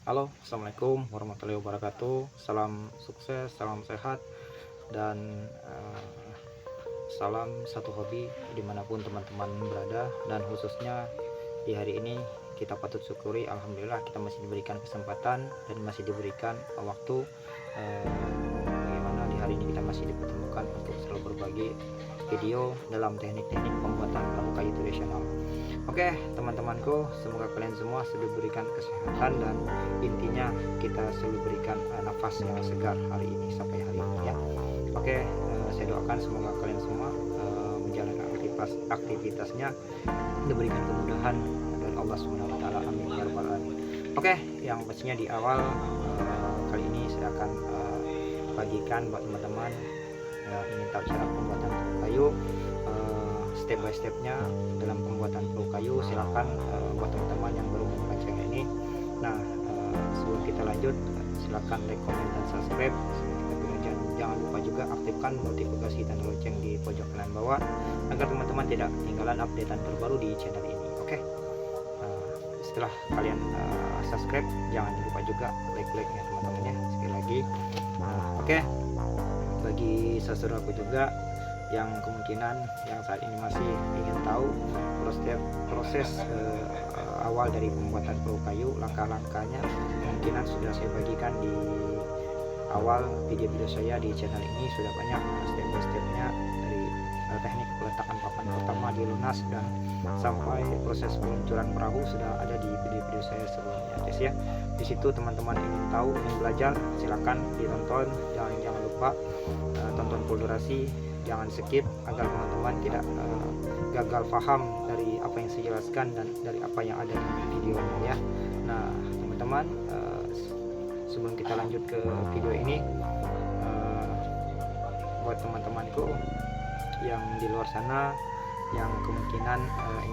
Halo, assalamualaikum warahmatullahi wabarakatuh. Salam sukses, salam sehat, dan salam satu hobi dimanapun teman-teman berada. Dan khususnya di hari ini kita patut syukuri, alhamdulillah kita masih diberikan kesempatan dan masih diberikan waktu. Bagaimana di hari ini kita masih dipertemukan untuk selalu berbagi video dalam teknik-teknik pembuatan perahu kayu tradisional. Oke teman-temanku, semoga kalian semua sudah diberikan kesehatan dan intinya kita selalu berikan nafas yang segar hari ini sampai hari ini ya. Oke, saya doakan semoga kalian semua menjalankan aktivitasnya diberikan kemudahan dari Allah Subhanahu wa taala. Amin ya rabbal alamin. Oke, yang pastinya di awal kali ini saya akan bagikan buat teman-teman ingin tahu cara pembuatan kayu, step by stepnya dalam pembuatan perahu kayu. Silakan buat teman-teman yang baru memulai channel ini. Nah, sebelum kita lanjut, silakan like, comment, dan subscribe. Jangan lupa juga aktifkan notifikasi dan lonceng di pojok kanan bawah agar teman-teman tidak ketinggalan updatean terbaru di channel ini. Oke, setelah kalian subscribe, jangan lupa juga like-nya teman-teman ya, sekali lagi. Oke, bagi saudaraku juga yang kemungkinan yang saat ini masih ingin tahu proses awal dari pembuatan perahu kayu, langkah-langkahnya kemungkinan sudah saya bagikan di awal video-video saya di channel ini. Sudah banyak step by stepnya, dari teknik peletakan papan pertama di lunas dan sampai proses peluncuran perahu sudah ada di video-video saya sebelumnya guys ya. Di situ teman-teman ingin tahu, ingin belajar, silakan ditonton. Jangan lupa tonton full durasi, jangan skip agar teman-teman tidak gagal paham dari apa yang saya jelaskan dan dari apa yang ada di videonya ya. Nah teman-teman, sebelum kita lanjut ke video ini, buat teman-temanku yang di luar sana yang kemungkinan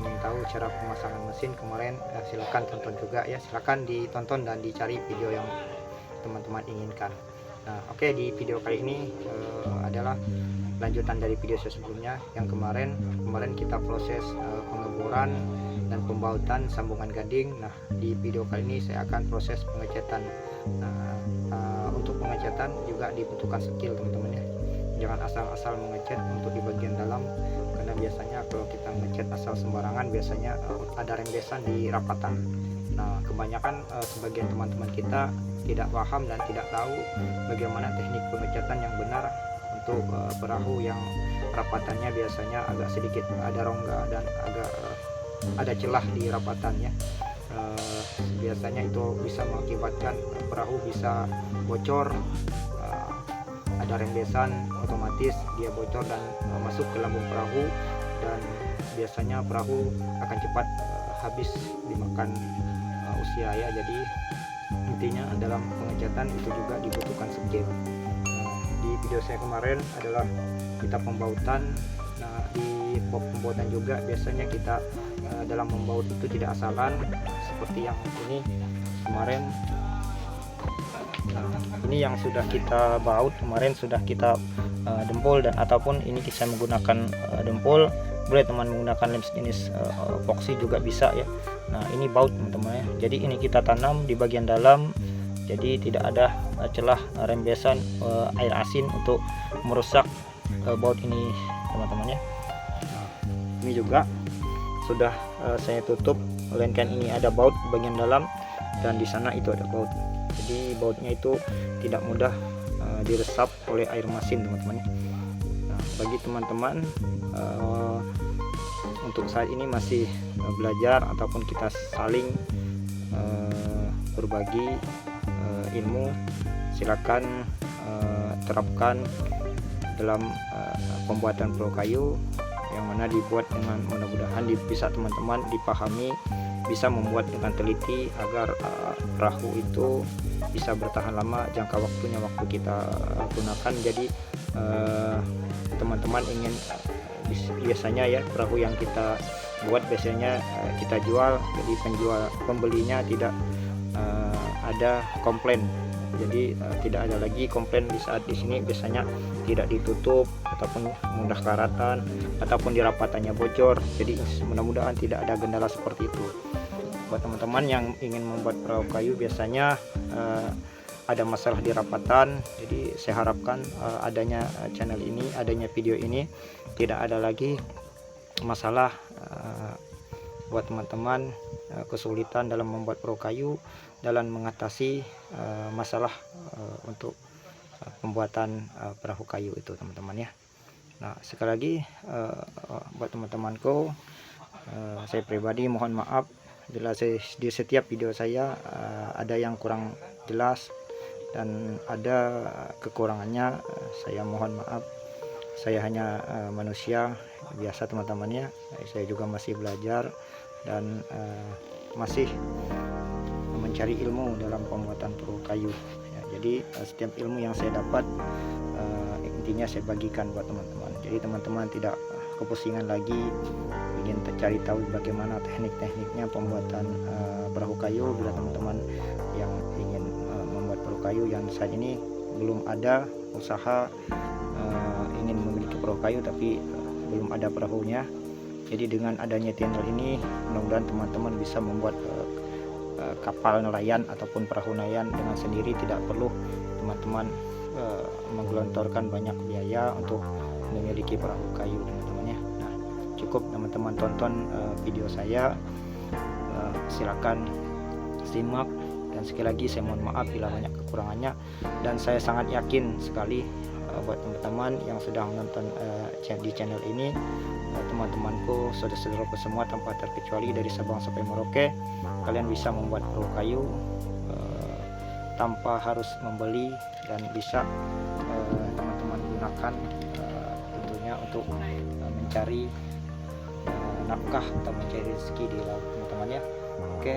ingin tahu cara pemasangan mesin kemarin, silakan tonton juga ya, silakan ditonton dan dicari video yang teman-teman inginkan. Nah oke, di video kali ini adalah lanjutan dari video sebelumnya yang kemarin kita proses pengeboran dan pembautan sambungan gading. Nah di video kali ini saya akan proses pengecatan. Nah, untuk pengecatan juga dibutuhkan skill teman-teman ya. Jangan asal-asal mengecat untuk di bagian dalam, karena biasanya kalau kita ngecat asal sembarangan biasanya ada rembesan di rapatan. Nah kebanyakan sebagian teman-teman kita tidak paham dan tidak tahu bagaimana teknik pengecatan yang benar untuk perahu yang rapatannya biasanya agak sedikit ada rongga dan agak ada celah di rapatannya. Biasanya itu bisa mengakibatkan perahu bisa bocor, ada rembesan, otomatis dia bocor dan masuk ke lambung perahu, dan biasanya perahu akan cepat habis dimakan usia ya. Jadi intinya dalam pengecatan itu juga dibutuhkan skill. Di video saya kemarin adalah kita pembautan. Nah di pembautan juga biasanya kita dalam membaut itu tidak asalan seperti yang ini kemarin. Nah ini yang sudah kita baut kemarin, sudah kita dempul, dan ataupun ini kita menggunakan dempul, boleh teman menggunakan lem jenis epoxy juga bisa ya. Nah ini baut teman-teman ya, jadi ini kita tanam di bagian dalam, jadi tidak ada celah rembesan air asin untuk merusak baut ini teman-teman ya. Nah, ini juga sudah saya tutup, melainkan ini ada baut bagian dalam dan di sana itu ada baut, jadi bautnya itu tidak mudah diresap oleh air mesin teman-teman. Nah, bagi teman-teman untuk saat ini masih belajar ataupun kita saling berbagi ilmu, silakan terapkan dalam pembuatan perahu kayu yang mana dibuat dengan mudah-mudahan bisa teman-teman dipahami, bisa membuat dengan teliti agar perahu itu bisa bertahan lama jangka waktunya waktu kita gunakan. Jadi teman-teman ingin biasanya ya perahu yang kita buat biasanya kita jual, jadi pembelinya tidak ada komplain. Jadi tidak ada lagi komplain di saat di sini biasanya tidak ditutup ataupun mudah karatan ataupun di rapatannya bocor. Jadi mudah-mudahan tidak ada kendala seperti itu. buat teman-teman yang ingin membuat perahu kayu biasanya ada masalah di rapatan. Jadi saya harapkan adanya channel ini, adanya video ini, tidak ada lagi masalah buat teman-teman kesulitan dalam membuat perahu kayu, dalam mengatasi masalah untuk pembuatan perahu kayu itu teman-teman ya. Nah, sekali lagi buat teman-temanku, saya pribadi mohon maap bila di setiap video saya ada yang kurang jelas dan ada kekurangannya. Saya mohon maaf, saya hanya manusia biasa teman-teman ya. Saya juga masih belajar dan masih mencari ilmu dalam pembuatan perahu kayu ya. Jadi setiap ilmu yang saya dapat intinya saya bagikan buat teman-teman. Jadi teman-teman tidak kepusingan lagi ingin cari tahu bagaimana teknik-tekniknya pembuatan perahu kayu. Bila teman-teman yang ingin membuat perahu kayu yang saat ini belum ada usaha ingin memiliki perahu kayu tapi belum ada perahunya, jadi dengan adanya channel ini mudah-mudahan teman-teman bisa membuat kapal nelayan ataupun perahu nelayan dengan sendiri, tidak perlu teman-teman menggelontorkan banyak biaya untuk memiliki perahu kayu teman-teman ya. Nah, cukup teman-teman tonton video saya, silakan simak, dan sekali lagi saya mohon maaf bila banyak kekurangannya, dan saya sangat yakin sekali buat teman-teman yang sudah menonton di channel ini, teman-temanku, saudara-saudaraku semua tanpa terkecuali dari Sabang sampai Merauke, kalian bisa membuat perahu kayu tanpa harus membeli, dan bisa teman-teman gunakan tentunya untuk mencari nafkah atau mencari rezeki di laut teman-teman ya. Oke,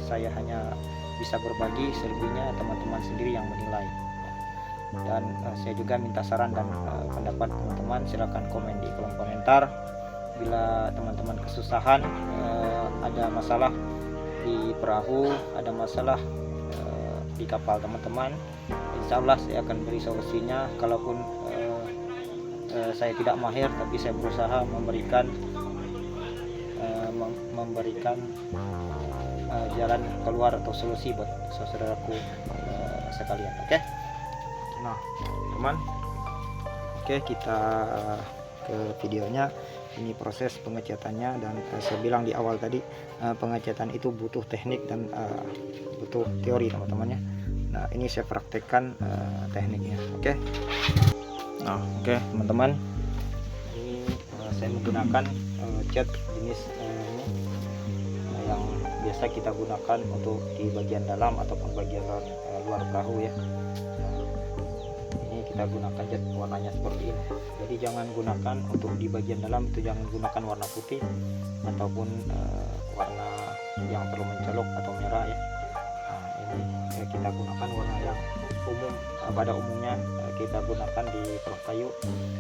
saya hanya bisa berbagi, selebihnya teman-teman sendiri yang menilai. Dan saya juga minta saran dan pendapat teman-teman, silahkan komen di kolom komentar. Bila teman-teman kesusahan, ada masalah di perahu, ada masalah di kapal teman-teman, insya Allah saya akan beri solusinya. Kalaupun saya tidak mahir, tapi saya berusaha memberikan jalan keluar atau solusi buat saudaraku sekalian. Oke. Nah teman, oke, kita ke videonya. Ini proses pengecatannya, dan saya bilang di awal tadi pengecatan itu butuh teknik dan butuh teori teman-teman ya. Nah ini saya praktekkan tekniknya. Oke. Nah oke teman-teman, ini saya menggunakan cat jenis ini yang biasa kita gunakan untuk di bagian dalam ataupun bagian luar perahu ya. Kita gunakan cat warnanya seperti ini. Jadi jangan gunakan untuk di bagian dalam itu, jangan gunakan warna putih ataupun warna yang terlalu mencolok atau merah ya. Nah, ini kita gunakan warna yang umum, pada umumnya kita gunakan di perahu kayu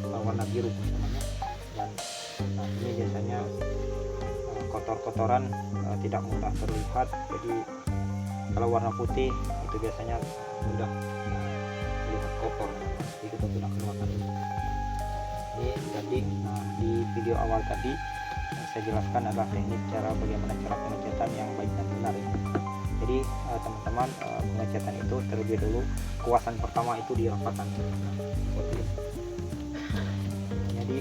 warna biru namanya. Dan ini biasanya kotor-kotoran tidak mudah terlihat. Jadi kalau warna putih itu biasanya mudah terlihat kotor. Jadi kita gunakan warna ini. Jadi di video awal tadi saya jelaskan adalah teknik bagaimana cara pengecatan yang baik dan benar ya. Jadi teman-teman, pengecatan itu terlebih dulu kuasan pertama itu di rapatan seperti ini. Jadi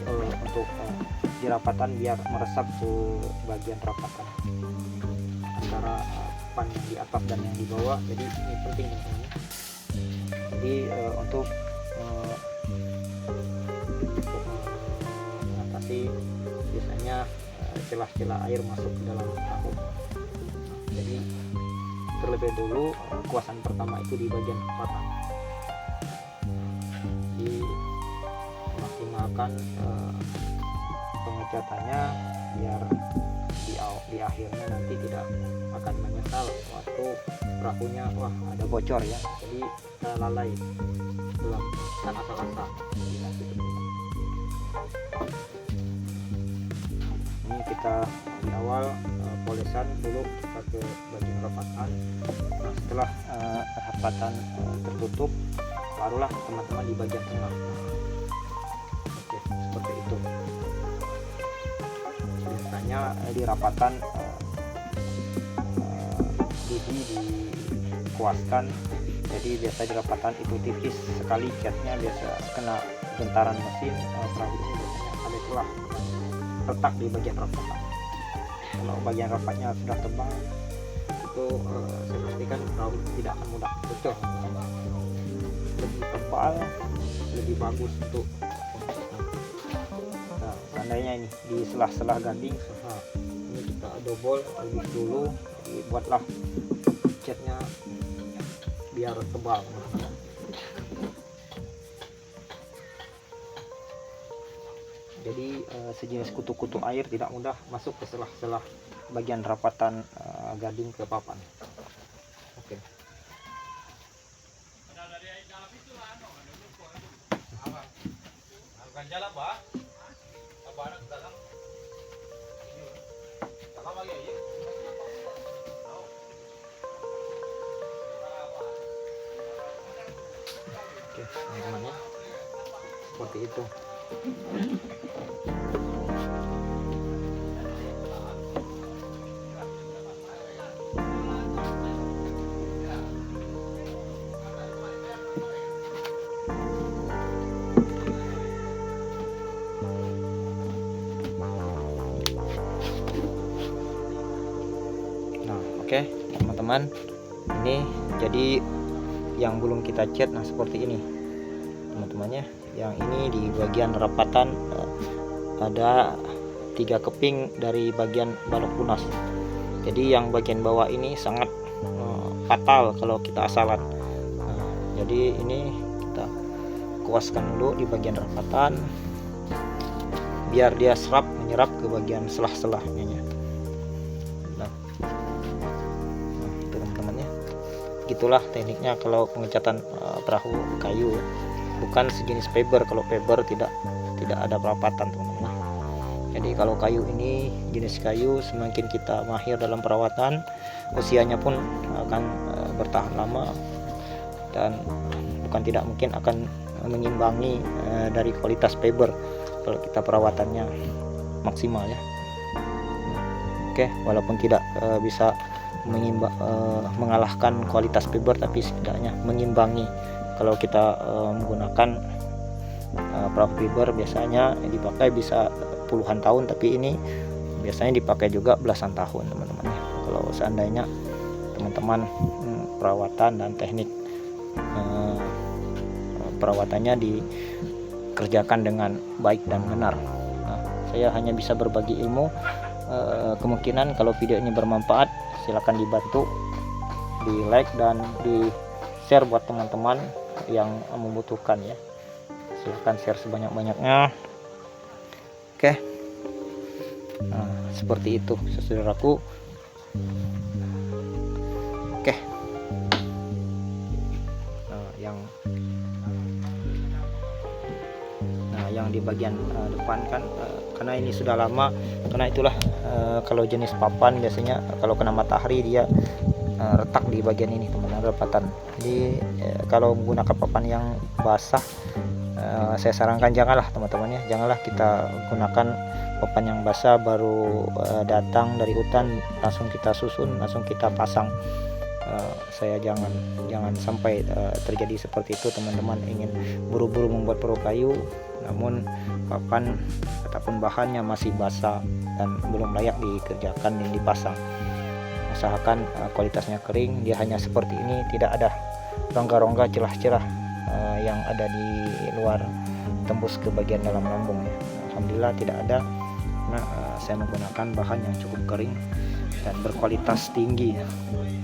untuk di rapatan biar meresap ke bagian rapatan antara pan yang di atas dan yang di bawah. Jadi ini penting teman-teman. Jadi untuk mengatasi biasanya celah-celah air masuk ke dalam perahu. Jadi terlebih dulu kuasan pertama itu di bagian rapatan. Jadi maksimalkan pengecatannya biar di akhirnya nanti tidak akan menyesal waktu perahunya ada bocor ya. Jadi kita lalai dalam kata-kata. Ini kita di awal polesan dulu kita ke bagian rapatan. Nah, setelah rapatan tertutup, barulah teman-teman di bagian tengah. Oke, seperti itu. Biasanya di rapatan gigi dikuaskan. Jadi biasa di rapatan itu tipis sekali catnya, biasa kena gentaran mesin. Perahu ini biasanya ada celah retak di bagian rapatan. Kalau bagian rapatnya sudah tebal itu saya pastikan perahu tidak akan mudah pecah. Lebih tebal lebih bagus untuk seandainya ini di selah-selah gading. Ini kita double lebih dulu, jadi buatlah catnya biar tebal. Jadi sejenis kutu-kutu air tidak mudah masuk ke selah-selah bagian rapatan gading ke papan. Oke. Oke, teman-teman ya, seperti itu. Nah, oke, teman-teman, ini jadi yang belum kita cat. Nah, seperti ini teman-temannya. Yang ini di bagian rapatan ada 3 keping dari bagian balok lunas. Jadi yang bagian bawah ini sangat fatal kalau kita asalan. Jadi ini kita kuaskan dulu di bagian rapatan biar dia menyerap ke bagian selah-selahnya. Nah, teman-teman ya, gitulah tekniknya kalau pengecatan perahu kayu. Bukan sejenis fiber. Kalau fiber tidak ada perapatan, teman-teman. Jadi kalau kayu ini jenis kayu, semakin kita mahir dalam perawatan, usianya pun akan bertahan lama dan bukan tidak mungkin akan mengimbangi dari kualitas fiber kalau kita perawatannya maksimal ya. Oke, walaupun tidak bisa mengalahkan kualitas fiber, tapi setidaknya mengimbangi. Kalau kita menggunakan perahu fiber biasanya dipakai bisa puluhan tahun, tapi ini biasanya dipakai juga belasan tahun, teman-teman ya. Kalau seandainya teman-teman perawatan dan teknik perawatannya dikerjakan dengan baik dan benar. Nah, saya hanya bisa berbagi ilmu. Kemungkinan kalau video ini bermanfaat, silakan dibantu di like dan di share buat teman-teman yang membutuhkan ya. Silahkan share sebanyak-banyaknya. Oke. Nah, seperti itu saudaraku. Oke. Yang di bagian depan kan karena ini sudah lama, karena itulah kalau jenis papan biasanya kalau kena matahari dia retak di bagian ini, teman-teman, rapatan. Jadi kalau menggunakan papan yang basah, saya sarankan janganlah, teman-teman ya, janganlah kita gunakan papan yang basah baru datang dari hutan langsung kita susun, langsung kita pasang. Saya jangan sampai terjadi seperti itu, teman-teman. Ingin buru-buru membuat perahu kayu, namun papan ataupun bahannya masih basah dan belum layak dikerjakan dan dipasang. Usahakan kualitasnya kering, dia hanya seperti ini, tidak ada rongga-rongga, celah-celah yang ada di luar tembus ke bagian dalam lambung ya. Alhamdulillah tidak ada, karena saya menggunakan bahan yang cukup kering dan berkualitas tinggi ya.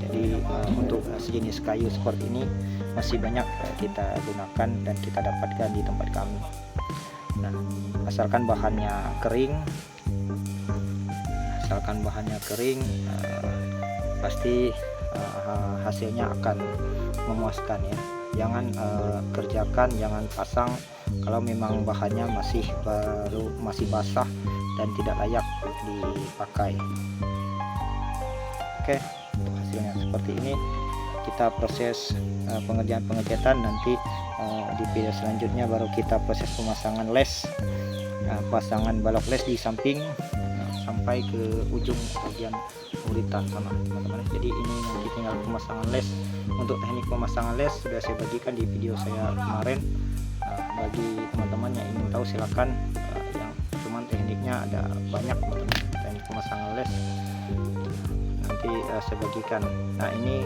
Jadi untuk sejenis kayu seperti ini masih banyak kita gunakan dan kita dapatkan di tempat kami. Nah, asalkan bahannya kering, pasti hasilnya akan memuaskan ya. Jangan kerjakan, jangan pasang kalau memang bahannya masih basah dan tidak layak dipakai. Oke, untuk hasilnya seperti ini. Kita proses pengecatan, nanti di video selanjutnya baru kita proses pemasangan les, pasangan balok les di samping sampai ke ujung bagian kesulitan sana teman-teman. Jadi ini nanti tinggal pemasangan les. Untuk teknik pemasangan les sudah saya bagikan di video saya kemarin. Bagi teman-teman yang ingin tahu silakan, yang cuman tekniknya ada banyak teman-teman, teknik pemasangan les nanti saya bagikan. Nah ini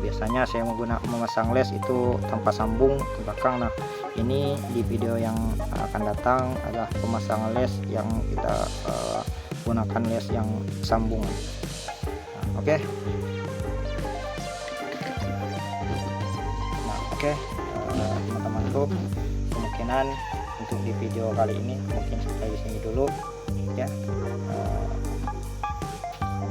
biasanya saya memasang les itu tanpa sambung ke belakang. Nah ini di video yang akan datang adalah pemasangan les yang kita gunakan les yang sambung. Nah, oke. Nah oke, teman-temanku, kemungkinan untuk di video kali ini mungkin sampai di sini dulu ya.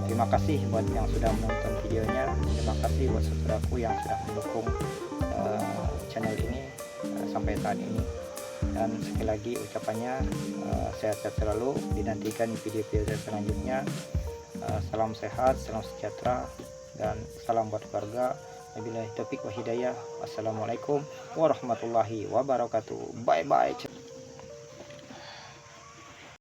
Terima kasih buat yang sudah menonton videonya. Terima kasih buat saudaraku yang sudah mendukung channel ini sampai saat ini. Dan sekali lagi ucapannya sehat-sehat selalu, dinantikan video-video selanjutnya. Salam sehat, salam sejahtera, dan salam buat keluarga. Wabillahi taufiq wa hidayah. Wassalamualaikum warahmatullahi wabarakatuh. Bye bye.